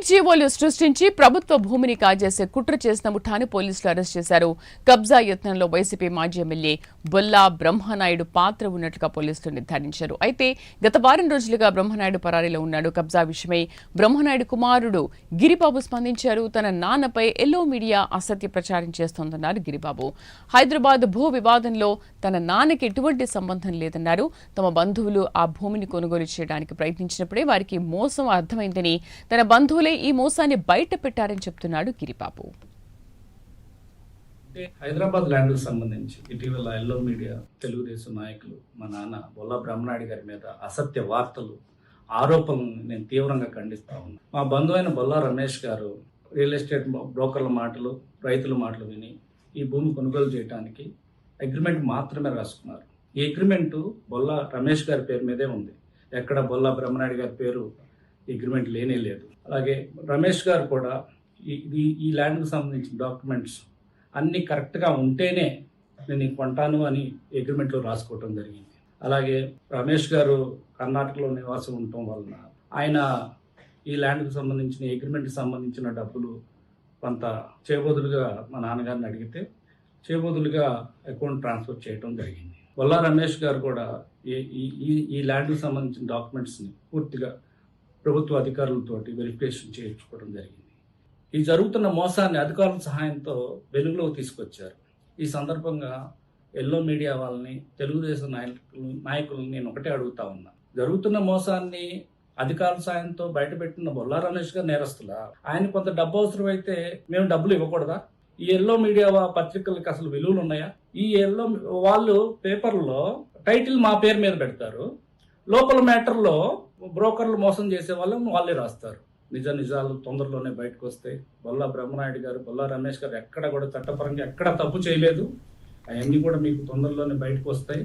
Fake జీవోలు సృష్టించి ప్రభుత్వ భూమిని కాజేసే కుట్ర చేసిన ముఠాను పోలీసులు అరెస్ట్ చేశారు. కబ్జా యత్నంలో వైసీపీ మాజీ ఎమ్మెల్యే బొల్లా బ్రహ్మనాయుడు పాత్ర ఉన్నట్లుగా పోలీసులు నిర్ధారించారు. అయితే గత వారం రోజులుగా బ్రహ్మనాయుడు పరారీలో ఉన్నాడు. కబ్జా విషయమై బ్రహ్మనాయుడు కుమారుడు గిరిబాబు స్పందించారు. తన నాన్నపై ఎల్లో మీడియా అసత్య ప్రచారం చేస్తోందన్నారు గిరిబాబు. హైదరాబాద్ భూ వివాదంలో తన నాన్నకి ఎటువంటి సంబంధం లేదన్నారు. తమ బంధువులు ఆ భూమిని కొనుగోలు చేయడానికి ప్రయత్నించినప్పుడే వారికి మోసం అర్థమైందని, తన బంధువులే ఈ మోసాన్ని బయట పెట్టారని చెప్తున్నాడు గిరిబాబు. హైదరాబాద్ ల్యాండ్ కు సంబంధించి ఇటీవల ఎల్లో మీడియా తెలుగుదేశం నాయకులు మా నాన్న బొల్లా బ్రహ్మనాయుడు గారి మీద అసత్య వార్తలు, ఆరోపణలను నేను తీవ్రంగా ఖండిస్తా ఉన్నాను. మా బంధువు అయిన బొల్లా రమేష్ గారు రియల్ ఎస్టేట్ బ్రోకర్ల మాటలు, రైతుల మాటలు విని ఈ భూమి కొనుగోలు చేయడానికి అగ్రిమెంట్ మాత్రమే రాసుకున్నారు. ఈ అగ్రిమెంటు బొల్లా రమేష్ గారి పేరు మీదే ఉంది. ఎక్కడ బొల్లా బ్రహ్మనాయుడు గారి పేరు అగ్రిమెంట్ లేనే లేదు. అలాగే రమేష్ గారు కూడా ఈ ల్యాండ్కి సంబంధించిన డాక్యుమెంట్స్ అన్నీ కరెక్ట్గా ఉంటేనే నేను కొంటాను అని అగ్రిమెంట్లో రాసుకోవటం జరిగింది. అలాగే రమేష్ గారు కర్ణాటకలో నివాసం ఉండటం వలన ఆయన ఈ ల్యాండ్కి సంబంధించిన అగ్రిమెంట్కి సంబంధించిన డబ్బులు కొంత చేబోదులుగా మా నాన్నగారిని అడిగితే చేబోదులుగా అకౌంట్ ట్రాన్స్ఫర్ చేయడం జరిగింది. బొల్లా రమేష్ గారు కూడా ఈ ల్యాండ్కి సంబంధించిన డాక్యుమెంట్స్ని పూర్తిగా ప్రభుత్వ అధికారులతోటి వెరిఫికేషన్ చేయించుకోవడం జరిగింది. ఈ జరుగుతున్న మోసాన్ని అధికారుల సహాయంతో వెలుగులోకి తీసుకొచ్చారు. ఈ సందర్భంగా ఎల్లో మీడియా వాళ్ళని, తెలుగుదేశం నాయకులను నేను ఒకటే అడుగుతా ఉన్నా, జరుగుతున్న మోసాన్ని అధికారుల సాయంతో బయటపెట్టిన బొల్లా రమేష్ గారు నేరస్తులా? ఆయన కొంత డబ్బు అవసరం అయితే మేము డబ్బులు ఇవ్వకూడదా? ఈ ఎల్లో మీడియా పత్రికలకి అసలు విలువలు ఉన్నాయా? ఈ ఎల్లో వాళ్ళు పేపర్లో టైటిల్ మా పేరు మీద పెడతారు, లోపల మ్యాటర్లో బ్రోకర్లు మోసం చేసే వాళ్ళే రాస్తారు. నిజాలు తొందరలోనే బయటకు వస్తాయి. బొల్లా బ్రహ్మనాయుడు గారు, బొల్లా రమేష్ గారు ఎక్కడ కూడా చట్టపరంగా ఎక్కడ తప్పు చేయలేదు. అవన్నీ కూడా మీకు తొందరలోనే బయటకు వస్తాయి.